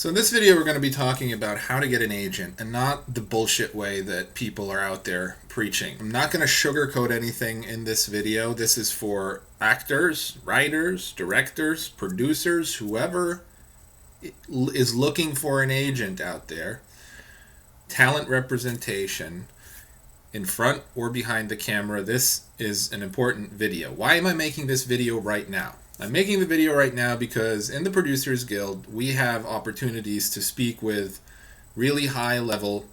So in this video, we're going to be talking about how to get an agent, and not the bullshit way that people are out there preaching. I'm not going to sugarcoat anything in this video. This is for actors, writers, directors, producers, whoever is looking for an agent out there. Talent representation in front or behind the camera. This is an important video. Why am I making this video right now? I'm making the video right now because in the Producers Guild, we have opportunities to speak with really high-level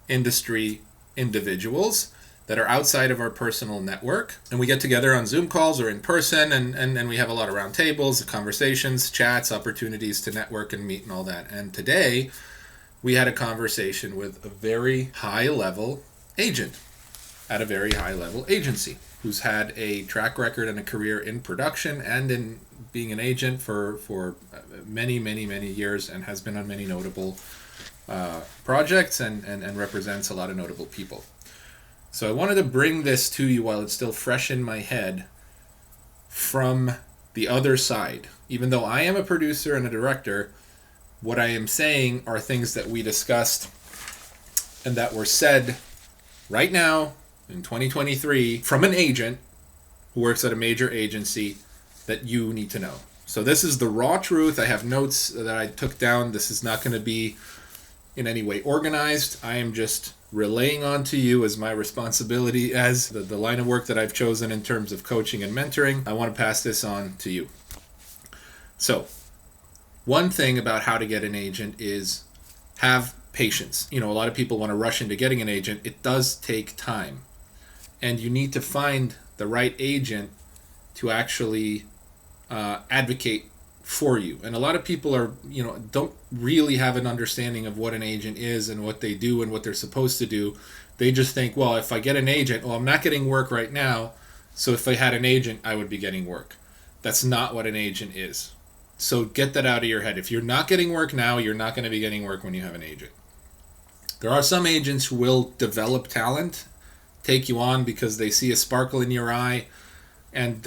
industry individuals that are outside of our personal network. And we get together on Zoom calls or in person, and we have a lot of round tables, conversations, chats, opportunities to network and meet and all that. And today, we had a conversation with a very high-level agent at a very high-level agency who's had a track record and a career in production and in being an agent for many years, and has been on many notable projects and represents a lot of notable people. So I wanted to bring this to you while it's still fresh in my head from the other side. Even though I am a producer and a director, what I am saying are things that we discussed and that were said right now in 2023 from an agent who works at a major agency that you need to know. So this is the raw truth. I have notes that I took down. This is not going to be in any way organized. I am just relaying on to you as my responsibility as the line of work that I've chosen in terms of coaching and mentoring. I want to pass this on to you. So one thing about how to get an agent is have patience. A lot of people want to rush into getting an agent. It does take time. And you need to find the right agent to actually advocate for you. And a lot of people are, don't really have an understanding of what an agent is and what they do and what they're supposed to do. They just think, well, if I get an agent, I'm not getting work right now, so if I had an agent, I would be getting work. That's not what an agent is. So get that out of your head. If you're not getting work now, you're not going to be getting work when you have an agent. There are some agents who will develop talent, take you on because they see a sparkle in your eye, and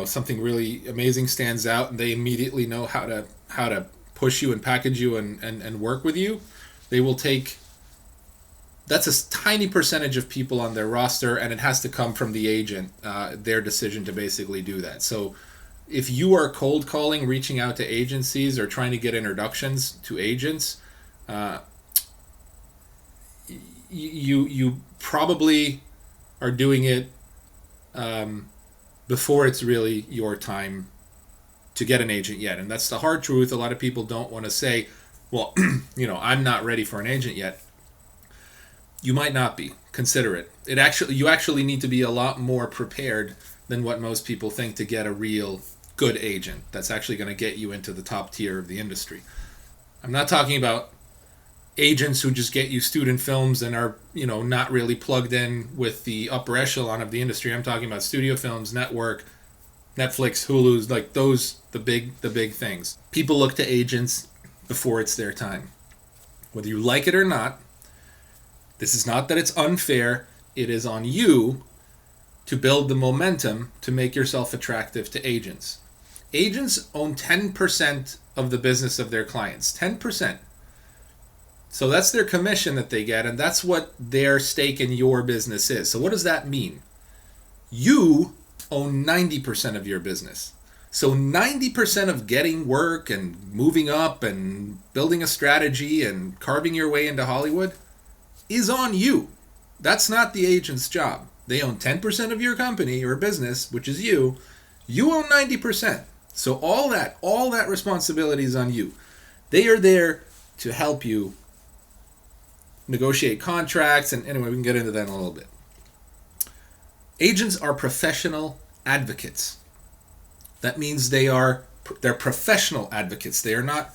something really amazing stands out, and they immediately know how to push you and package you and work with you. They will take. That's a tiny percentage of people on their roster, and it has to come from the agent, their decision to basically do that. So if you are cold calling, reaching out to agencies, or trying to get introductions to agents, you probably are doing it before it's really your time to get an agent yet. And that's the hard truth. A lot of people don't want to say, well, I'm not ready for an agent yet. You might not be. Consider it. You actually need to be a lot more prepared than what most people think to get a real good agent that's actually going to get you into the top tier of the industry. I'm not talking about agents who just get you student films and are, not really plugged in with the upper echelon of the industry. I'm talking about studio films, network, Netflix, Hulu's, like those, the big things. People look to agents before it's their time. Whether you like it or not, this is not that it's unfair. It is on you to build the momentum to make yourself attractive to agents. Agents own 10% of the business of their clients. 10%. So that's their commission that they get, and that's what their stake in your business is. So what does that mean? You own 90% of your business. So 90% of getting work and moving up and building a strategy and carving your way into Hollywood is on you. That's not the agent's job. They own 10% of your company or business, which is you. You own 90%. So all that responsibility is on you. They are there to help you negotiate contracts, and anyway, we can get into that in a little bit. Agents are professional advocates. That means they're professional advocates. They are not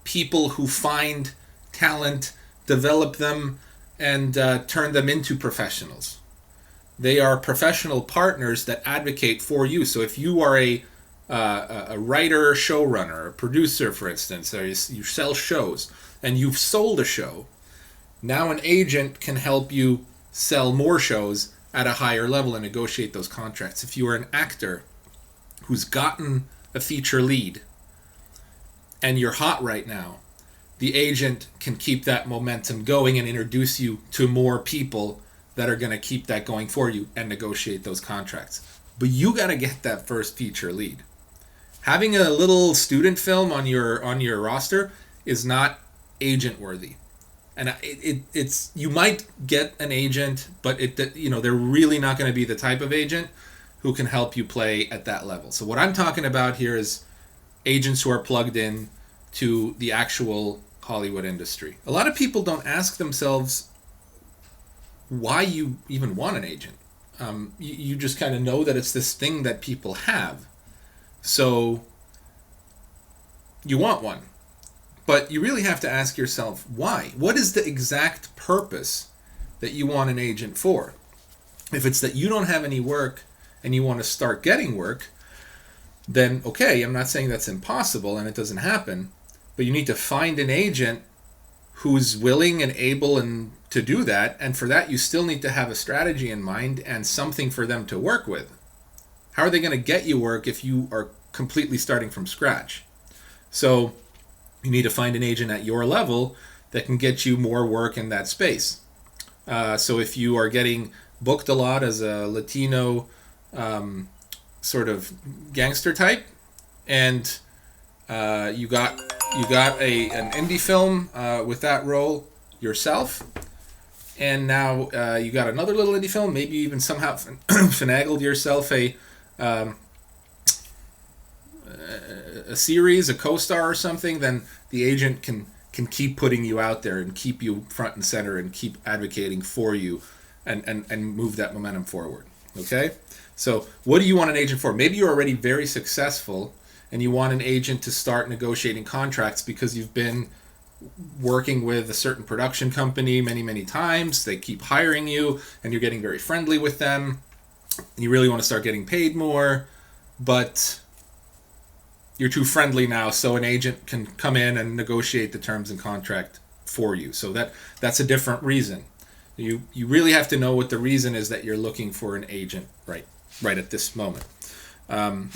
people who find talent, develop them, and turn them into professionals. They are professional partners that advocate for you. So if you are a writer, showrunner, a producer, for instance, or you sell shows, and you've sold a show, now an agent can help you sell more shows at a higher level and negotiate those contracts. If you are an actor who's gotten a feature lead and you're hot right now, the agent can keep that momentum going and introduce you to more people that are going to keep that going for you and negotiate those contracts. But you got to get that first feature lead. Having a little student film on your roster is not agent worthy. And it's you might get an agent, but they're really not going to be the type of agent who can help you play at that level. So what I'm talking about here is agents who are plugged in to the actual Hollywood industry. A lot of people don't ask themselves why you even want an agent. You just kind of know that it's this thing that people have. So you want one. But you really have to ask yourself why. What is the exact purpose that you want an agent for? If it's that you don't have any work and you want to start getting work, then okay, I'm not saying that's impossible and it doesn't happen, but you need to find an agent who's willing and able and to do that, and for that you still need to have a strategy in mind and something for them to work with. How are they going to get you work if you are completely starting from scratch? So you need to find an agent at your level that can get you more work in that space. So if you are getting booked a lot as a Latino sort of gangster type, and you got an indie film with that role yourself, and now you got another little indie film, maybe you even somehow finagled yourself a series, a co-star or something, then the agent can keep putting you out there and keep you front and center and keep advocating for you and move that momentum forward. Okay? So what do you want an agent for? Maybe you're already very successful and you want an agent to start negotiating contracts because you've been working with a certain production company many, many times. They keep hiring you and you're getting very friendly with them. And you really want to start getting paid more, but you're too friendly now, so an agent can come in and negotiate the terms and contract for you. So that's a different reason. You really have to know what the reason is that you're looking for an agent right at this moment.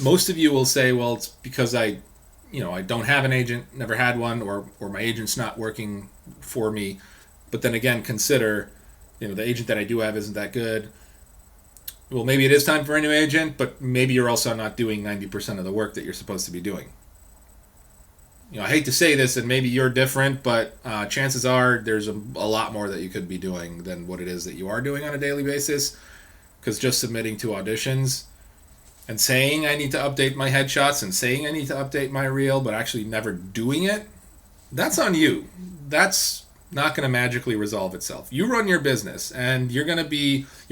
Most of you will say, well, it's because I don't have an agent, never had one, or my agent's not working for me. But then again, consider, the agent that I do have isn't that good. Well, maybe it is time for a new agent, but maybe you're also not doing 90% of the work that you're supposed to be doing. I hate to say this, and maybe you're different, but chances are there's a lot more that you could be doing than what it is that you are doing on a daily basis. Because just submitting to auditions and saying I need to update my headshots and saying I need to update my reel, but actually never doing it, that's on you. That's not going to magically resolve itself. You run your business, and your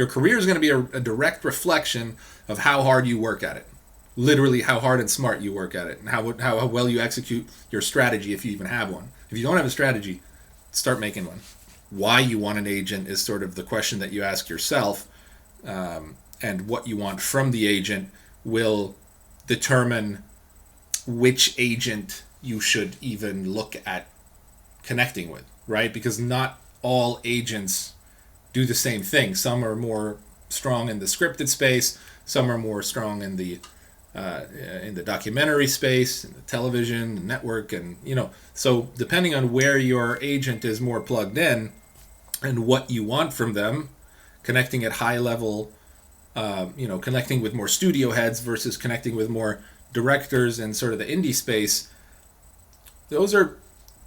career is going to be a direct reflection of how hard you work at it. Literally how hard and smart you work at it, and how well you execute your strategy, if you even have one. If you don't have a strategy, start making one. Why you want an agent is sort of the question that you ask yourself, and what you want from the agent will determine which agent you should even look at connecting with, right? Because not all agents do the same thing. Some are more strong in the scripted space, some are more strong in the documentary space, in the television, the network, and so depending on where your agent is more plugged in and what you want from them, connecting at high level, connecting with more studio heads versus connecting with more directors and sort of the indie space, those are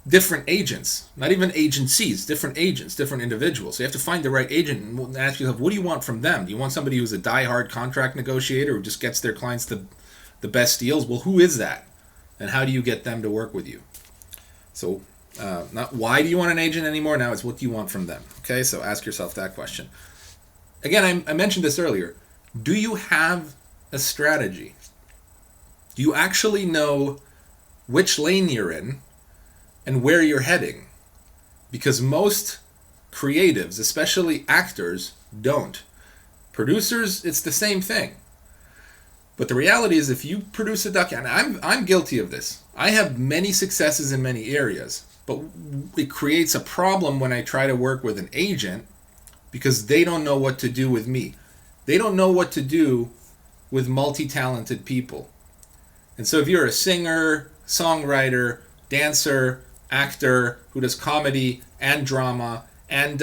different agents, not even agencies, different agents, different individuals. So you have to find the right agent and ask yourself, what do you want from them? Do you want somebody who's a die-hard contract negotiator who just gets their clients the best deals? Well, who is that? And how do you get them to work with you? So not why do you want an agent anymore, now it's what do you want from them? Okay, so ask yourself that question. Again, I mentioned this earlier. Do you have a strategy? Do you actually know which lane you're in and where you're heading? Because most creatives, especially actors, don't. Producers, it's the same thing. But the reality is, if you produce a documentary, I'm guilty of this. I have many successes in many areas, but it creates a problem when I try to work with an agent because they don't know what to do with me. They don't know what to do with multi-talented people. And so if you're a singer, songwriter, dancer, actor who does comedy and drama and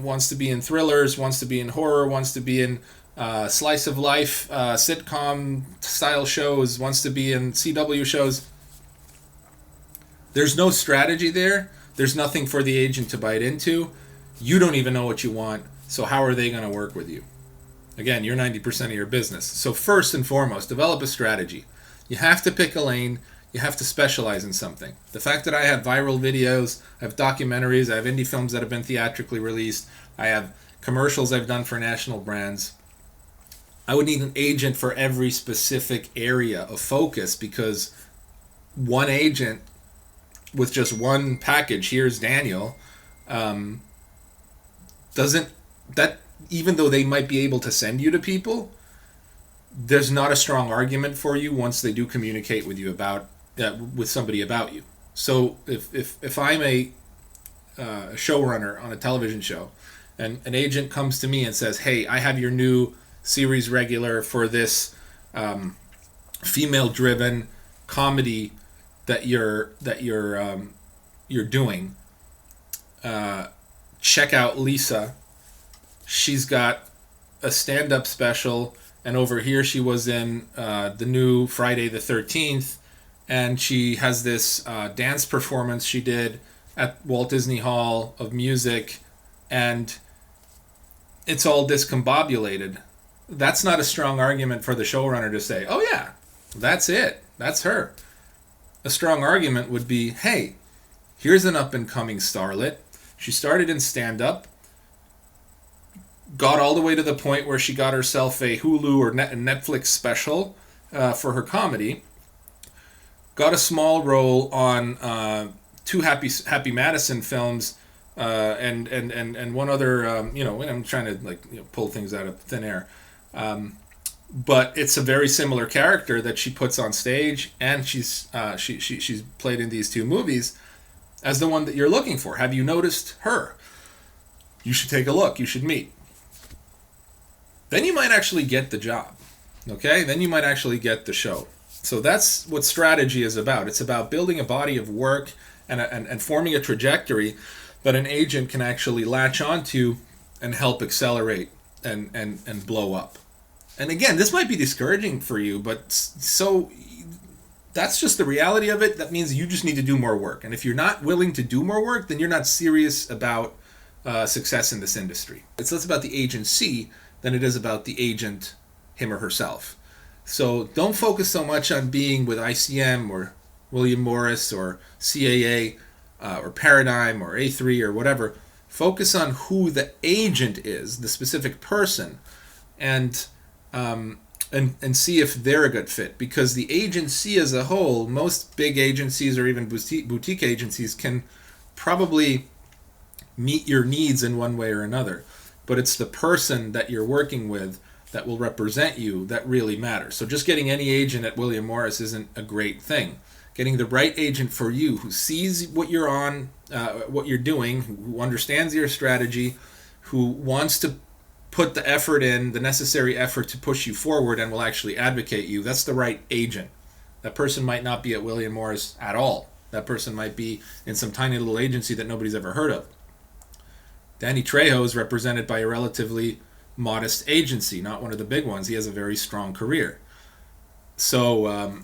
wants to be in thrillers, wants to be in horror, wants to be in slice of life sitcom style shows, wants to be in CW shows. There's no strategy there. There's nothing for the agent to bite into. You don't even know what you want, so how are they going to work with you? Again, you're 90% of your business. So first and foremost, develop a strategy. You have to pick a lane. You have to specialize in something. The fact that I have viral videos, I have documentaries, I have indie films that have been theatrically released, I have commercials I've done for national brands. I would need an agent for every specific area of focus, because one agent with just one package, here's Daniel, doesn't, that, even though they might be able to send you to people, there's not a strong argument for you once they do communicate with you about with somebody about you. So if I'm a showrunner on a television show, and an agent comes to me and says, "Hey, I have your new series regular for this female-driven comedy that you're doing. Check out Lisa. She's got a stand-up special, and over here she was in the new Friday the 13th, and she has this dance performance she did at Walt Disney Hall of Music, and it's all discombobulated." That's not a strong argument for the showrunner to say, "Oh yeah, that's it. That's her." A strong argument would be, "Hey, here's an up-and-coming starlet. She started in stand-up, got all the way to the point where she got herself a Hulu or Netflix special for her comedy, got a small role on two Happy Madison films, and one other, I'm trying to pull things out of thin air. But it's a very similar character that she puts on stage, and she's played in these two movies as the one that you're looking for. Have you noticed her? You should take a look. You should meet." Then you might actually get the job. Okay? Then you might actually get the show. So that's what strategy is about. It's about building a body of work and forming a trajectory that an agent can actually latch onto and help accelerate and blow up. And again, this might be discouraging for you, but so that's just the reality of it. That means you just need to do more work. And if you're not willing to do more work, then you're not serious about success in this industry. It's less about the agency than it is about the agent, him or herself. So don't focus so much on being with ICM or William Morris or CAA or Paradigm or A3 or whatever. Focus on who the agent is, the specific person, and see if they're a good fit. Because the agency as a whole, most big agencies or even boutique agencies can probably meet your needs in one way or another. But it's the person that you're working with that will represent you that really matters. So just getting any agent at William Morris isn't a great thing. Getting the right agent for you, who sees what you're on, what you're doing, who understands your strategy, who wants to put the effort in, the necessary effort to push you forward and will actually advocate you, that's the right agent. That person might not be at William Morris at all. That person might be in some tiny little agency that nobody's ever heard of. Danny Trejo is represented by a relatively modest agency, not one of the big ones. He has a very strong career. So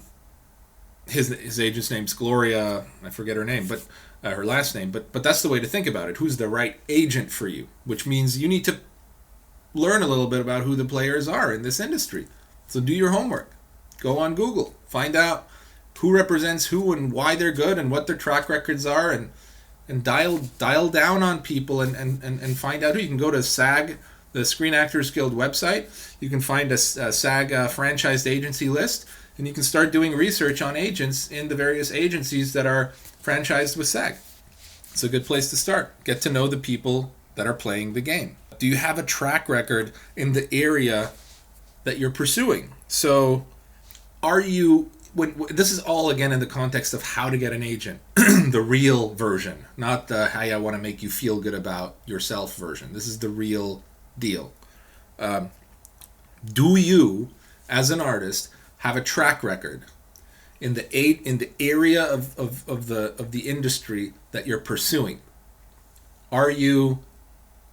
his agent's name's Gloria, I forget her name, but her last name, but that's the way to think about it. Who's the right agent for you? Which means you need to learn a little bit about who the players are in this industry. So do your homework. Go on Google. Find out who represents who and why they're good and what their track records are, and dial down on people and find out who. You can go to SAG, the Screen Actors Guild website. You can find a SAG franchised agency list, and you can start doing research on agents in the various agencies that are franchised with SAG. It's a good place to start. Get to know the people that are playing the game. Do you have a track record in the area that you're pursuing? So are you, this is all again in the context of how to get an agent, the real version, not the "hey, I want to make you feel good about yourself" version. This is the real deal. Do you, as an artist, have a track record in the area of the industry that you're pursuing. Are you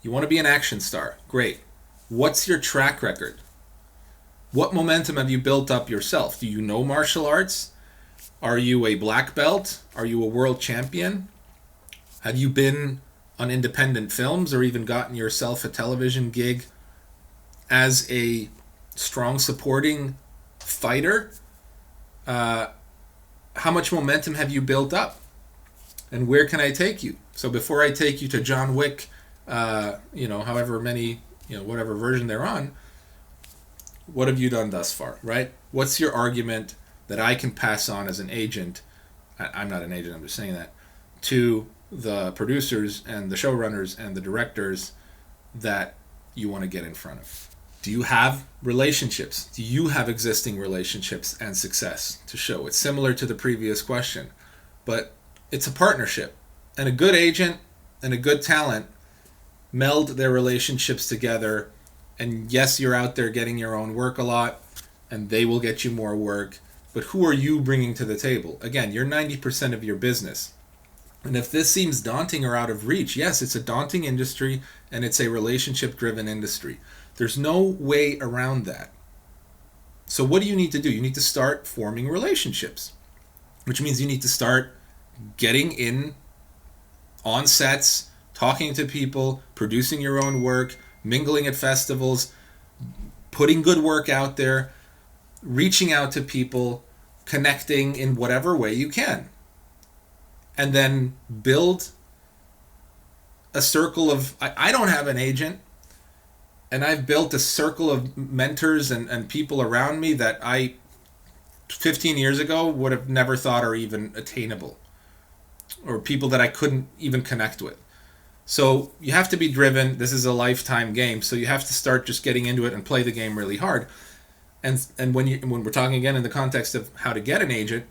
want to be an action star? Great. What's your track record? What momentum have you built up yourself? Do you know martial arts? Are you a black belt? Are you a world champion? Have you been on independent films or even gotten yourself a television gig as a strong supporting fighter? How much momentum have you built up? And where can I take you? So before I take you to John Wick, however many, whatever version they're on, what have you done thus far, right? What's your argument that I can pass on as an agent? I'm not an agent, I'm just saying that, to the producers and the showrunners and the directors that you want to get in front of. Do you have relationships? Do you have existing relationships and success to show? It's similar to the previous question, but it's a partnership. And a good agent and a good talent meld their relationships together. And yes, you're out there getting your own work a lot, and they will get you more work. But who are you bringing to the table? Again, you're 90% of your business. And if this seems daunting or out of reach, yes, it's a daunting industry, and it's a relationship-driven industry. There's no way around that. So what do you need to do? You need to start forming relationships, which means you need to start getting in on sets, talking to people, producing your own work, mingling at festivals, putting good work out there, reaching out to people, connecting in whatever way you can. And then build a circle of, I don't have an agent, and I've built a circle of mentors and people around me that I, 15 years ago, would have never thought are even attainable, or people that I couldn't even connect with. So you have to be driven. This is a lifetime game, so you have to start just getting into it and play the game really hard. And when we're talking again in the context of how to get an agent,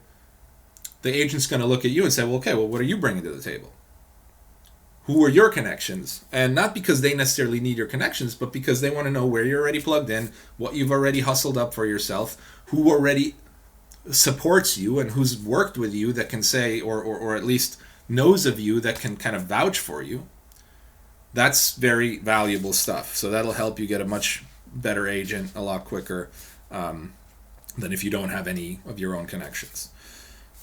the agent's going to look at you and say, well, okay, well, what are you bringing to the table? Who are your connections? And not because they necessarily need your connections, but because they want to know where you're already plugged in, what you've already hustled up for yourself, who already supports you and who's worked with you that can say, or at least knows of you that can kind of vouch for you. That's very valuable stuff. So that'll help you get a much better agent a lot quicker than if you don't have any of your own connections.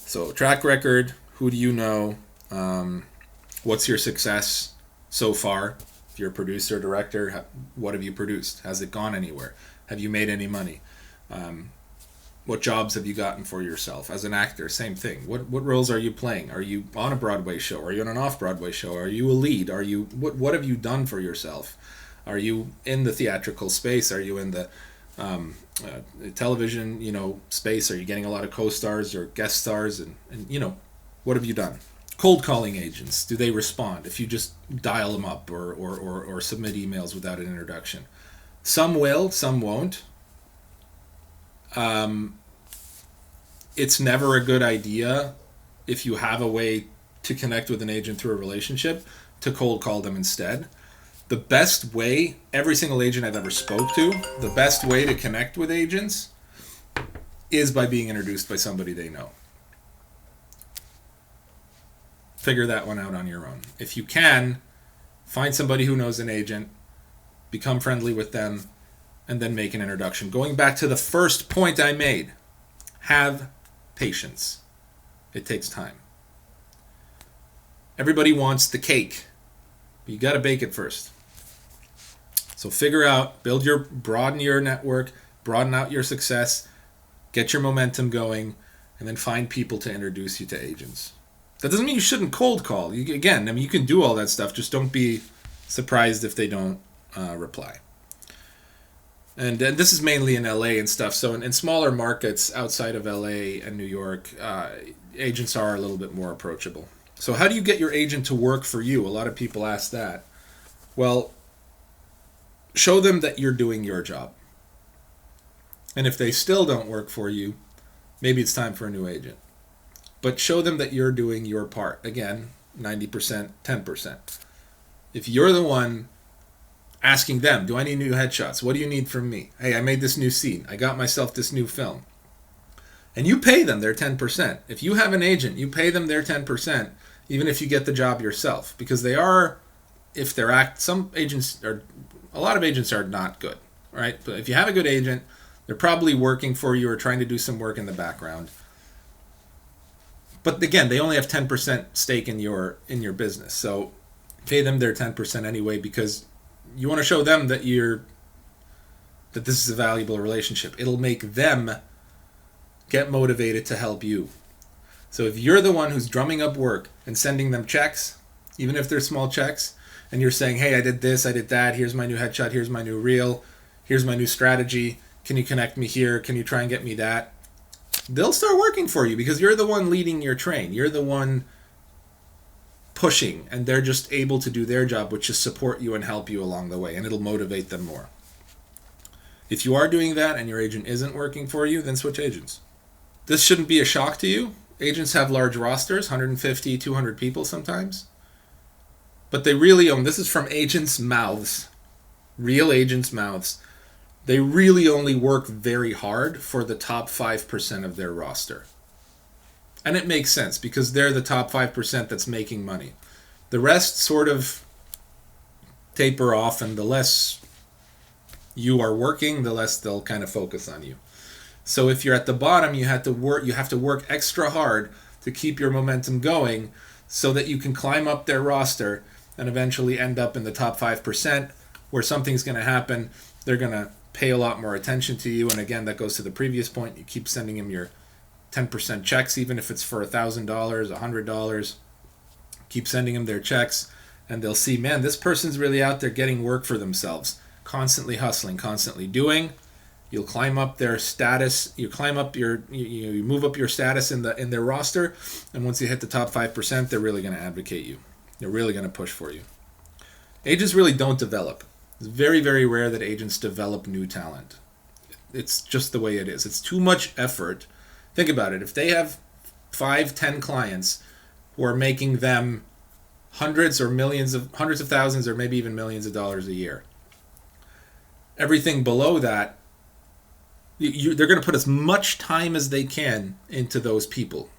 So track record, who do you know? What's your success so far? If you're a producer, director, what have you produced? Has it gone anywhere? Have you made any money? What jobs have you gotten for yourself? As an actor, same thing. What roles are you playing? Are you on a Broadway show? Are you on an off-Broadway show? Are you a lead? What have you done for yourself? Are you in the theatrical space? Are you in the television, space? Are you getting a lot of co-stars or guest stars? And what have you done? Cold calling agents, do they respond if you just dial them up or submit emails without an introduction? Some will, some won't. It's never a good idea, if you have a way to connect with an agent through a relationship, to cold call them instead. The best way, every single agent I've ever spoke to, the best way to connect with agents is by being introduced by somebody they know. Figure that one out on your own. If you can, find somebody who knows an agent, become friendly with them, and then make an introduction. Going back to the first point I made, have patience. It takes time. Everybody wants the cake, but you got to bake it first. So figure out, broaden your network, broaden out your success, get your momentum going, and then find people to introduce you to agents. That doesn't mean you shouldn't cold call. You can do all that stuff. Just don't be surprised if they don't reply. And this is mainly in LA and stuff. So in smaller markets outside of LA and New York, agents are a little bit more approachable. So how do you get your agent to work for you? A lot of people ask that. Well, show them that you're doing your job. And if they still don't work for you, maybe it's time for a new agent. But show them that you're doing your part. Again, 90%, 10%. If you're the one asking them, do I need new headshots? What do you need from me? Hey, I made this new scene. I got myself this new film. And you pay them their 10%. If you have an agent, you pay them their 10%, even if you get the job yourself. Because they are, if they're some agents are, a lot of agents are not good, right? But if you have a good agent, they're probably working for you or trying to do some work in the background. But again, they only have 10% stake in your business. So pay them their 10% anyway, because you want to show them that that this is a valuable relationship. It'll make them get motivated to help you. So if you're the one who's drumming up work and sending them checks, even if they're small checks, and you're saying, hey, I did this, I did that, here's my new headshot, here's my new reel, here's my new strategy, can you connect me here, can you try and get me that? They'll start working for you because you're the one leading your train. You're the one pushing, and they're just able to do their job, which is support you and help you along the way, and it'll motivate them more. If you are doing that and your agent isn't working for you, then switch agents. This shouldn't be a shock to you. Agents have large rosters, 150, 200 people sometimes. But they really own, this is from agents' mouths, real agents' mouths. They really only work very hard for the top 5% of their roster. And it makes sense because they're the top 5% that's making money. The rest sort of taper off, and the less you are working, the less they'll kind of focus on you. So if you're at the bottom, you have to work extra hard to keep your momentum going so that you can climb up their roster and eventually end up in the top 5% where something's going to happen. They're going to pay a lot more attention to you. And again, that goes to the previous point. You keep sending them your 10% checks, even if it's for $1,000, $100. Keep sending them their checks, and they'll see, man, this person's really out there getting work for themselves, constantly hustling, constantly doing. You'll climb up their status. You move up your status in their roster, and once you hit the top 5%, they're really going to advocate you. They're really going to push for you. Agents really don't develop. It's very, very rare that agents develop new talent. It's just the way it is. It's too much effort. Think about it. If they have 5, 10 clients who are making them hundreds of thousands, or maybe even millions of dollars a year, everything below that, they're going to put as much time as they can into those people.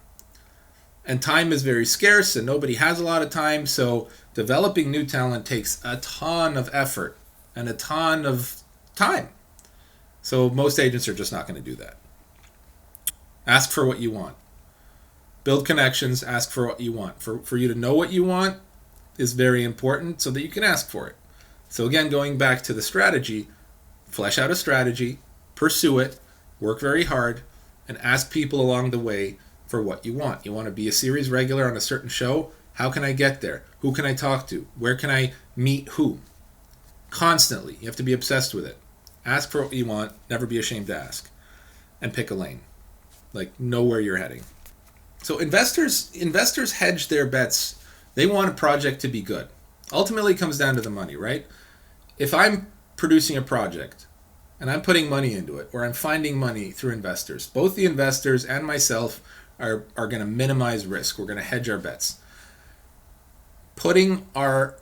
And time is very scarce, and nobody has a lot of time, so developing new talent takes a ton of effort and a ton of time. So most agents are just not going to do that. Ask for what you want. Build connections, ask for what you want. For you to know what you want is very important so that you can ask for it. So again, going back to the strategy, flesh out a strategy, pursue it, work very hard, and ask people along the way for what you want. You want to be a series regular on a certain show? How can I get there? Who can I talk to? Where can I meet who? Constantly. You have to be obsessed with it. Ask for what you want. Never be ashamed to ask. And pick a lane. Like, know where you're heading. So investors hedge their bets. They want a project to be good. Ultimately, it comes down to the money, right? If I'm producing a project and I'm putting money into it, or I'm finding money through investors, both the investors and myself are going to minimize risk. We're going to hedge our bets. Putting our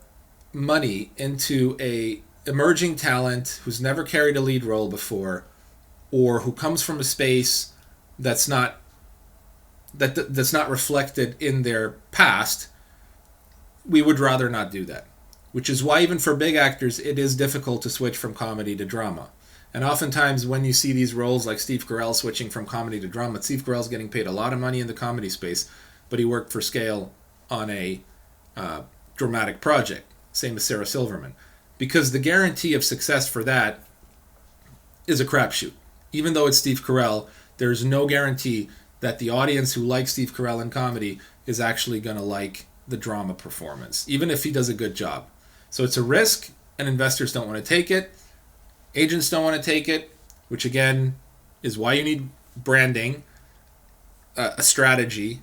money into a emerging talent who's never carried a lead role before, or who comes from a space that's not reflected in their past, we would rather not do that. Which is why even for big actors, it is difficult to switch from comedy to drama. And oftentimes when you see these roles like Steve Carell switching from comedy to drama, Steve Carell's getting paid a lot of money in the comedy space, but he worked for scale on a dramatic project. Same as Sarah Silverman. Because the guarantee of success for that is a crapshoot. Even though it's Steve Carell, there's no guarantee that the audience who likes Steve Carell in comedy is actually going to like the drama performance, even if he does a good job. So it's a risk, and investors don't want to take it. Agents don't want to take it, which again is why you need branding, a strategy,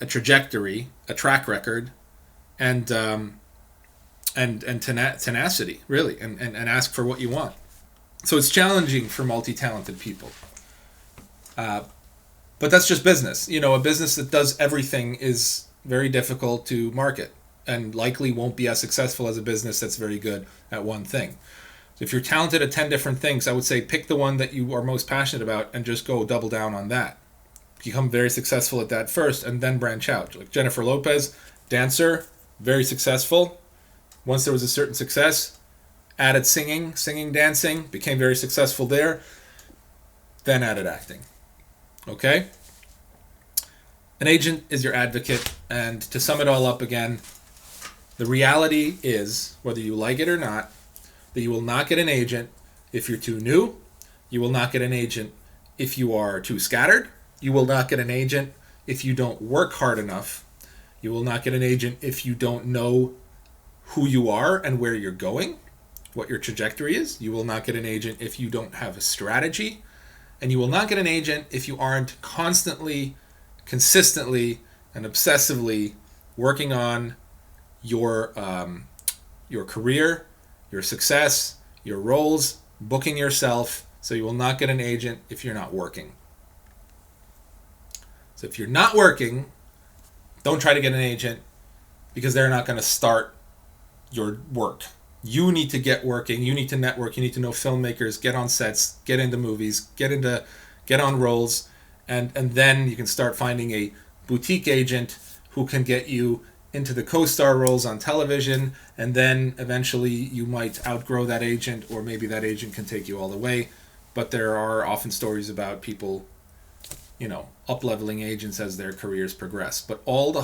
a trajectory, a track record, and tenacity, really, and ask for what you want. So it's challenging for multi-talented people. But that's just business. You know, a business that does everything is very difficult to market and likely won't be as successful as a business that's very good at one thing. So if you're talented at 10 different things, I would say pick the one that you are most passionate about and just go double down on that. become very successful at that first and then branch out. Like Jennifer Lopez, dancer, very successful. Once there was a certain success, added singing, dancing, became very successful there, then added acting. Okay? An agent is your advocate, and to sum it all up again, the reality is, whether you like it or not, that you will not get an agent if you're too new. You will not get an agent if you are too scattered. You will not get an agent if you don't work hard enough. You will not get an agent if you don't know who you are and where you're going, what your trajectory is. You will not get an agent if you don't have a strategy. And you will not get an agent if you aren't constantly, consistently, and obsessively working on your career, your success, your roles, booking yourself. So you will not get an agent if you're not working. So if you're not working, don't try to get an agent, because they're not going to start your work. You need to get working. You need to network. You need to know filmmakers, get on sets, get into movies, get on roles, and then you can start finding a boutique agent who can get you into the co-star roles on television, and then eventually you might outgrow that agent, or maybe that agent can take you all the way. But there are often stories about people, up-leveling agents as their careers progress. But all of the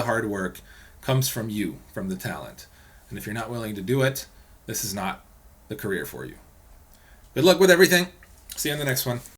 hard work comes from you, from the talent. And if you're not willing to do it, this is not the career for you. Good luck with everything. See you in the next one.